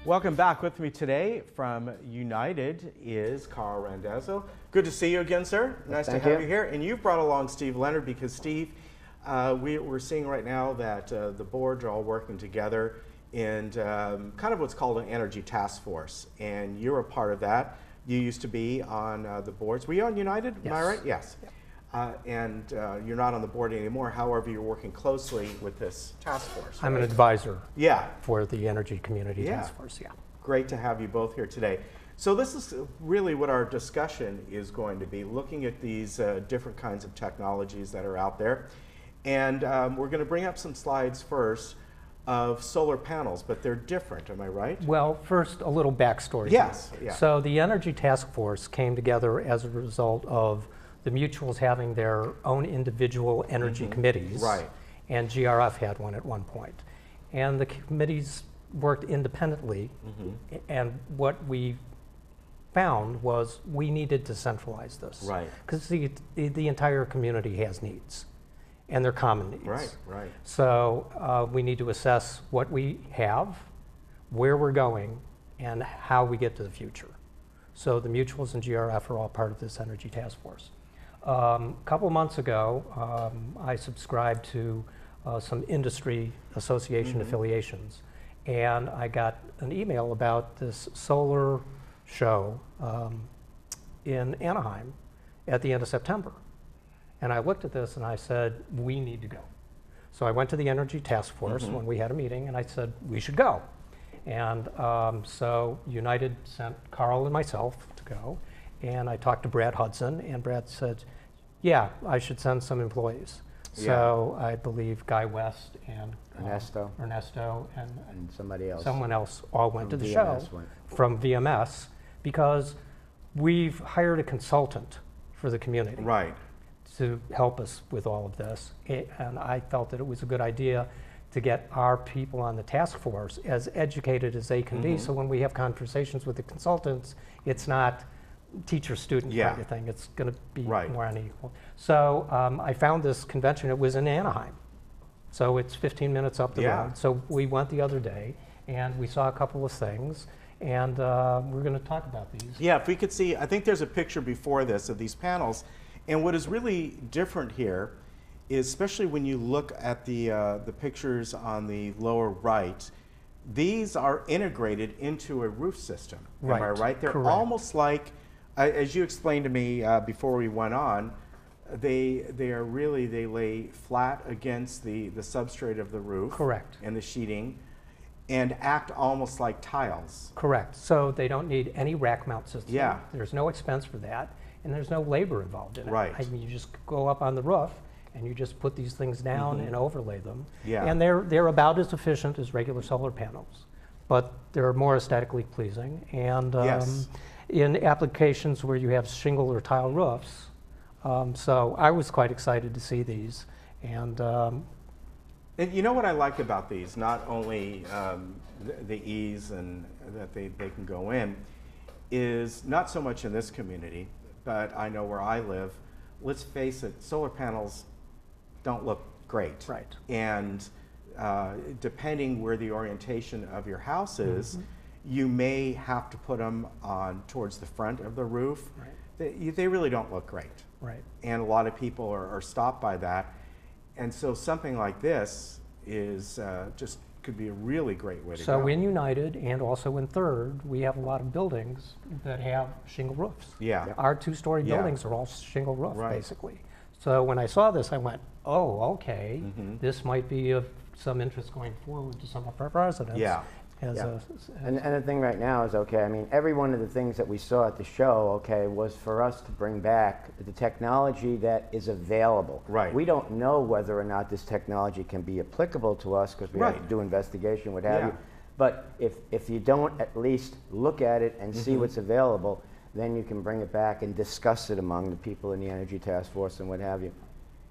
Welcome back. With me today from United is Carl Randazzo. Good to see you again, sir. Nice to have you here. And you've brought along Steve Leonard because Steve, we're seeing right now that the boards are all working together in kind of what's called an energy task force. And you're a part of that. You used to be on the boards. Were you on United? Yes. Am I right? Yes. Yeah. And you're not on the board anymore. However, you're working closely with this task force. I'm right? an advisor Yeah. for the Energy Community Yeah. Task Force. Yeah. Great to have you both here today. So this is really what our discussion is going to be, looking at these different kinds of technologies that are out there. And we're going to bring up some slides first of solar panels, but they're different, am I right? Well, first, a little backstory. Yes. Here. Yeah. So the Energy Task Force came together as a result of the mutuals having their own individual energy committees. Right. And GRF had one at one point. And the committees worked independently. And what we found was we needed to centralize this. Right. Because the entire community has needs. And they're common needs. Right, right. So we need to assess what we have, where we're going, and how we get to the future. So the mutuals and GRF are all part of this Energy Task Force. A couple months ago, I subscribed to some industry association affiliations, and I got an email about this solar show in Anaheim at the end of September. And I looked at this and I said, we need to go. So I went to the Energy Task Force when we had a meeting, and I said, we should go. And so United sent Carl and myself to go. And I talked to Brad Hudson, and Brad said, yeah, I should send some employees. So I believe Guy West and Ernesto and someone else all went to the show from VMS, because we've hired a consultant for the community. Right. To help us with all of this. And I felt that it was a good idea to get our people on the task force as educated as they can be, so when we have conversations with the consultants, it's not teacher-student kind of thing. It's going to be more unequal. So I found this convention. It was in Anaheim. So it's 15 minutes up the road. So we went the other day, and we saw a couple of things, and we're going to talk about these. Yeah, if we could see, I think there's a picture before this of these panels. And what is really different here is, especially when you look at the pictures on the lower right, these are integrated into a roof system. Right. Am I right? They're Correct. almost like, as you explained to me before we went on, they lay flat against the substrate of the roof. Correct. And the sheeting, and act almost like tiles. Correct. So they don't need any rack mount system. Yeah. There's no expense for that, and there's no labor involved in it. Right. I mean, you just go up on the roof and you just put these things down and overlay them. Yeah. And they're about as efficient as regular solar panels, but they're more aesthetically pleasing. And in applications where you have shingle or tile roofs, so I was quite excited to see these. And you know what I like about these, not only the ease and that they can go in, is not so much in this community, but I know where I live, let's face it, solar panels don't look great. Right. And depending where the orientation of your house is, you may have to put them on towards the front of the roof. Right. They really don't look great. Right. And a lot of people are stopped by that. And so something like this is just could be a really great way to go. So in United and also in Third, we have a lot of buildings that have shingle roofs. Yeah. Our two-story buildings are all shingle roof, basically. So when I saw this, I went, oh, okay, this might be of some interest going forward to some of our residents. Yeah. And the thing right now is, okay, I mean, every one of the things that we saw at the show, okay, was for us to bring back the technology that is available. Right. We don't know whether or not this technology can be applicable to us because we have to do investigation, what have you. But if you don't at least look at it and see what's available, then you can bring it back and discuss it among the people in the Energy Task Force and what have you.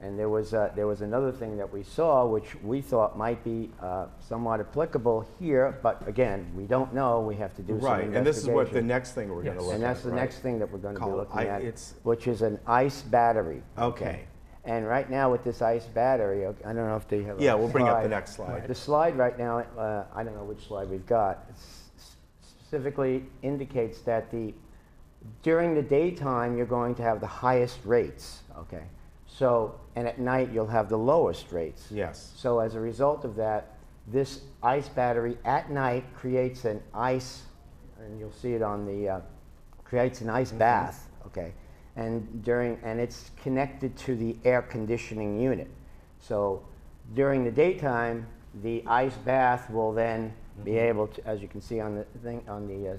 And there was another thing that we saw, which we thought might be somewhat applicable here, but again, we don't know. We have to do some investigation. And this is what the next thing we're going to look at. And that's the next thing that we're going to be looking at, it's which is an ice battery. okay. And right now with this ice battery, I don't know if they have. Yeah, we'll bring up the next slide. The slide right now, I don't know which slide we've got. specifically indicates that during the daytime, you're going to have the highest rates, okay? So, and at night, you'll have the lowest rates. Yes. So as a result of that, this ice battery at night creates an ice, and you'll see it on the, creates an ice bath, okay? And it's connected to the air conditioning unit. So during the daytime, the ice bath will then be able to, as you can see on the thing, on the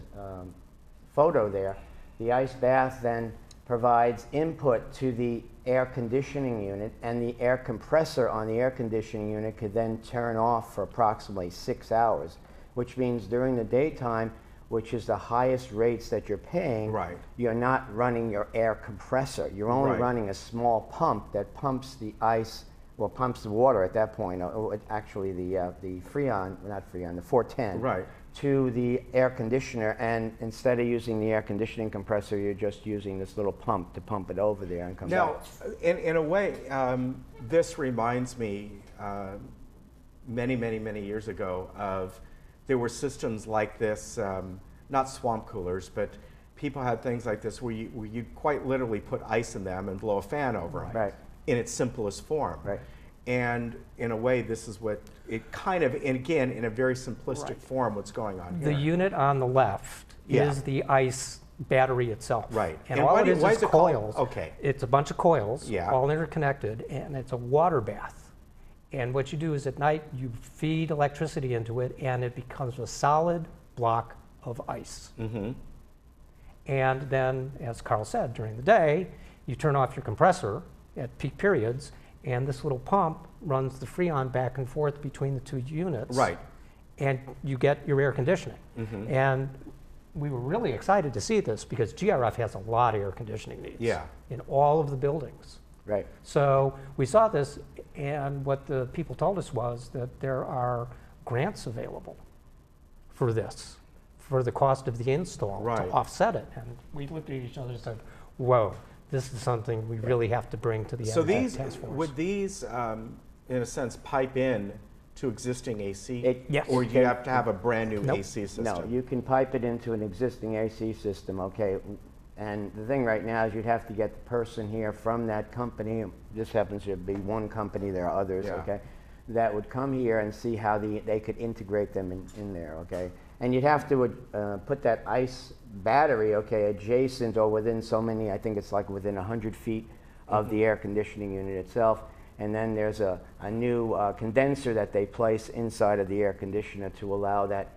photo there, the ice bath then provides input to the air conditioning unit, and the air compressor on the air conditioning unit could then turn off for approximately 6 hours, which means during the daytime, which is the highest rates that you're paying, right, you're not running your air compressor. You're only running a small pump that pumps the ice, well, pumps the water at that point, or actually the Freon, not Freon, the 410, right, to the air conditioner, and instead of using the air conditioning compressor, you're just using this little pump to pump it over there and come back. Now, in a way, this reminds me many, many, many years ago of, there were systems like this, not swamp coolers, but people had things like this where you quite literally put ice in them and blow a fan over it, right, in its simplest form. Right. And in a way, this is what it kind of, and again, in a very simplistic Right. form, what's going on here. The unit on the left is the ice battery itself. Right. And And all why it do- is why is it called- coils. okay. It's a bunch of coils, Yeah. all interconnected, and it's a water bath. And what you do is at night, you feed electricity into it, and it becomes a solid block of ice. Mm-hmm. And then, as Carl said, during the day, you turn off your compressor at peak periods, and this little pump runs the Freon back and forth between the two units. Right. And you get your air conditioning. Mm-hmm. And we were really excited to see this because GRF has a lot of air conditioning needs Yeah. in all of the buildings. Right. So we saw this, and what the people told us was that there are grants available for this, for the cost of the install Right. to offset it. And we looked at each other and said, whoa, this is something we really have to bring to the So Energy these, Task Force. would these, in a sense, pipe in to existing AC? Yes. Or you have to have a brand new Nope. AC system? No, you can pipe it into an existing AC system, okay? And the thing right now is you'd have to get the person here from that company, this happens to be one company, there are others, Yeah. okay? That would come here and see how they could integrate them in there, okay? And you'd have to put that ice battery, okay, adjacent or within so many, I think it's like within 100 feet of the air conditioning unit itself. And then there's a new condenser that they place inside of the air conditioner to allow that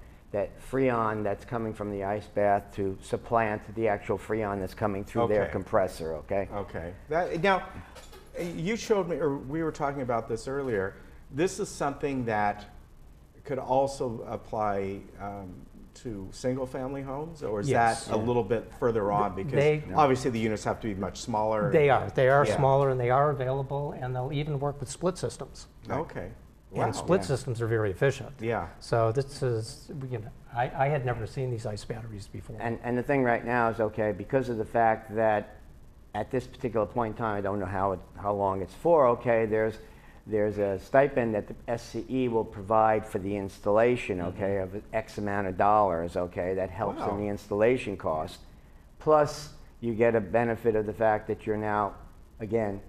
Freon that's coming from the ice bath to supplant the actual Freon that's coming through their Okay. compressor, okay? Okay. Now, you showed me, or we were talking about this earlier, this is something that could also apply to single-family homes, or is Yes. that a little bit further on? Because They- obviously the units have to be much smaller. They are Yeah. smaller, and they are available, and they'll even work with split systems. Okay. Wow. And split yeah. systems are very efficient. Yeah. So this is, I had never seen these ice batteries before. And the thing right now is, okay, because of the fact that at this particular point in time, I don't know how long it's for, okay, there's a stipend that the SCE will provide for the installation, okay, of X amount of dollars, okay, that helps Wow. in the installation cost. Plus, you get a benefit of the fact that you're now, again,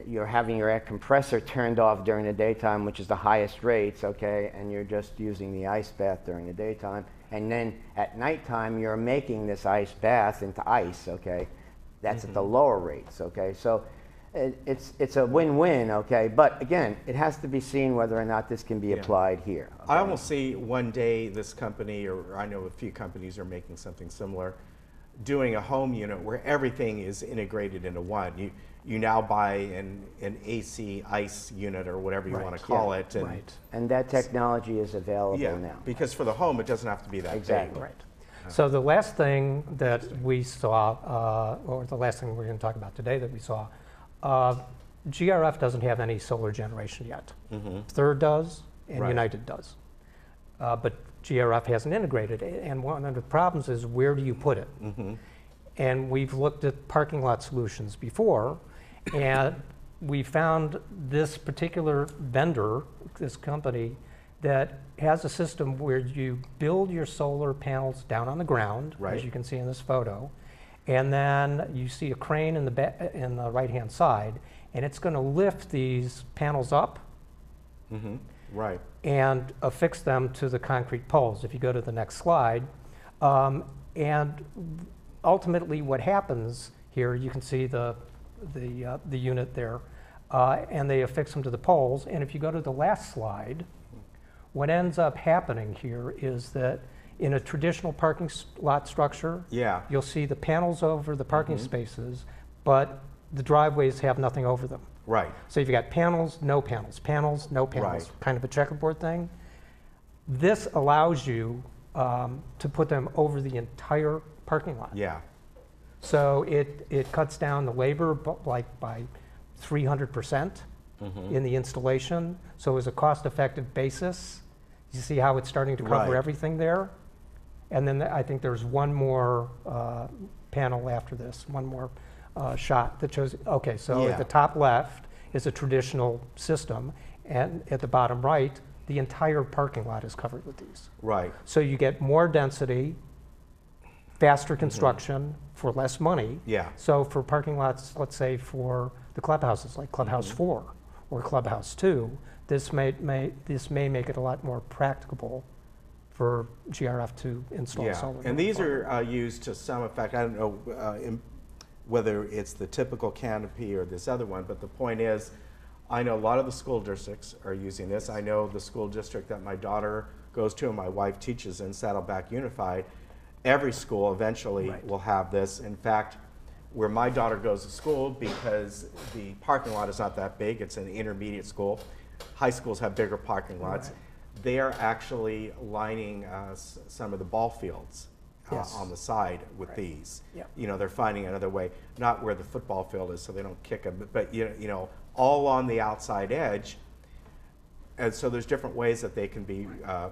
you're having your air compressor turned off during the daytime, which is the highest rates, okay, and you're just using the ice bath during the daytime. And then at nighttime, you're making this ice bath into ice, okay? That's at the lower rates, okay? So it's a win-win, okay? But again, it has to be seen whether or not this can be applied here. I okay? almost see one day this company, or I know a few companies are making something similar, doing a home unit where everything is integrated into one. You now buy an AC ice unit or whatever you Right, want to call yeah, it. And Right. And that technology is available yeah, now. because for the home, it doesn't have to be that Exactly. big. Right. So the last thing that we saw, or the last thing we're going to talk about today that we saw, GRF doesn't have any solar generation yet. Third does, and Right. United does. But GRF hasn't integrated it, and one of the problems is where do you put it? And we've looked at parking lot solutions before, and we found this particular vendor, this company, that has a system where you build your solar panels down on the ground, Right. as you can see in this photo, and then you see a crane in the right-hand side, and it's going to lift these panels up Right. and affix them to the concrete poles. If you go to the next slide, and ultimately what happens here, you can see the unit there, and they affix them to the poles. And if you go to the last slide, what ends up happening here is that in a traditional parking lot structure, Yeah. you'll see the panels over the parking spaces, but the driveways have nothing over them. Right. So you've got panels, no panels, panels, no panels, Right. kind of a checkerboard thing. This allows you to put them over the entire parking lot. Yeah. So it cuts down the labor by 300% in the installation. So as a cost-effective basis, you see how it's starting to cover Right. everything there? And then I think there's one more panel after this, one more shot that shows, okay, so Yeah. at the top left is a traditional system, and at the bottom right, the entire parking lot is covered with these. Right. So you get more density, faster construction for less money. Yeah. So for parking lots, let's say for the clubhouses, like Clubhouse 4 or Clubhouse 2, this may make it a lot more practicable for GRF to install Yeah. solar. And going these forward. are used to some effect. I don't know whether it's the typical canopy or this other one, but the point is, I know a lot of the school districts are using this. I know the school district that my daughter goes to and my wife teaches in, Saddleback Unified. Every school eventually Right. will have this. In fact, where my daughter goes to school, because the parking lot is not that big, it's an intermediate school. High schools have bigger parking lots. Right. They are actually lining some of the ball fields Yes. on the side with Right. these. Yep. You know, they're finding another way, not where the football field is, so they don't kick them, but you know, all on the outside edge. And so there's different ways that they can be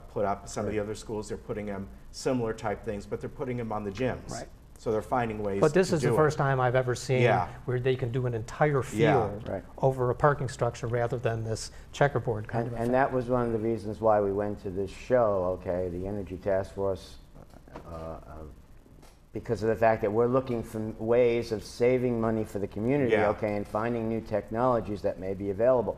put up. Some of the other schools, they're putting them similar type things, but they're putting them on the gyms. Right. So they're finding ways. But this to is do the it. first time I've ever seen Yeah. where they can do an entire Yeah. field Right. over a parking structure rather than this checkerboard kind of And effect. that was one of the reasons why we went to this show, okay, the Energy Task Force, because of the fact that we're looking for ways of saving money for the community, Yeah. okay, and finding new technologies that may be available.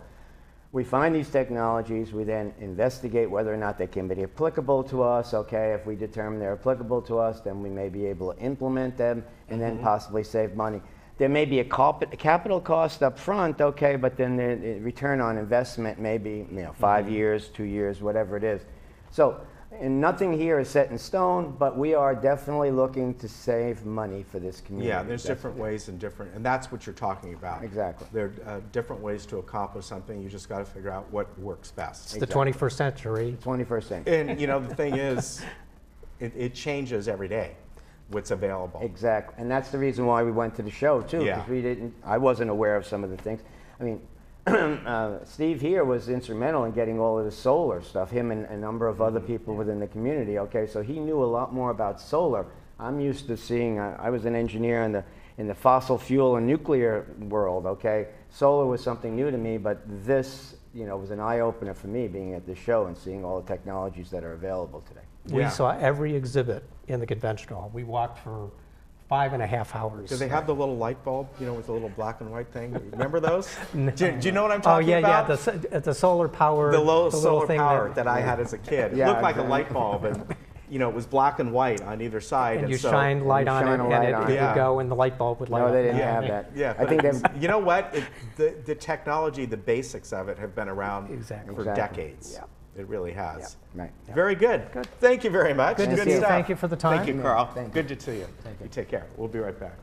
We find these technologies, we then investigate whether or not they can be applicable to us, okay. If we determine they're applicable to us, then we may be able to implement them and then possibly save money. There may be a capital cost up front, okay, but then the return on investment may be 5 years, 2 years, whatever it is. So, and nothing here is set in stone, but we are definitely looking to save money for this community. Yeah, there's That's different what it ways and that's what you're talking about. Exactly. There are different ways to accomplish something. You just got to figure out what works best. It's the 21st century. is. 21st century. And you know, the thing is, it changes every day, what's available. Exactly, and that's the reason why we went to the show too, Yeah. because I wasn't aware of some of the things. I mean, Steve here was instrumental in getting all of the solar stuff, him and a number of other people within the community, okay, so he knew a lot more about solar. I'm used to seeing, I was an engineer in the fossil fuel and nuclear world, okay. Solar was something new to me, but this, was an eye-opener for me being at the show and seeing all the technologies that are available today. We Yeah. saw every exhibit in the convention hall. We walked for 5.5 hours. Do they have the little light bulb, with the little black and white thing? Remember those? Do you know what I'm talking about? The solar power. The low solar thing power that I had as a kid. It Yeah, looked like a exactly. light bulb, and it was black and white on either side. And you so, shine light you on shine it, a and light it on would it. Yeah. go, and the light bulb would light No, up. they didn't Yeah. have that. Yeah, I think but you know what? The technology, the basics of it have been around Exactly. for Exactly. decades. Yeah. It really has. Right. Very good. Thank you very much. Good to Thank see you. stuff. Thank you for the time. Thank you, Carl. Thank you. Good to see you. Thank you. You take care. We'll be right back.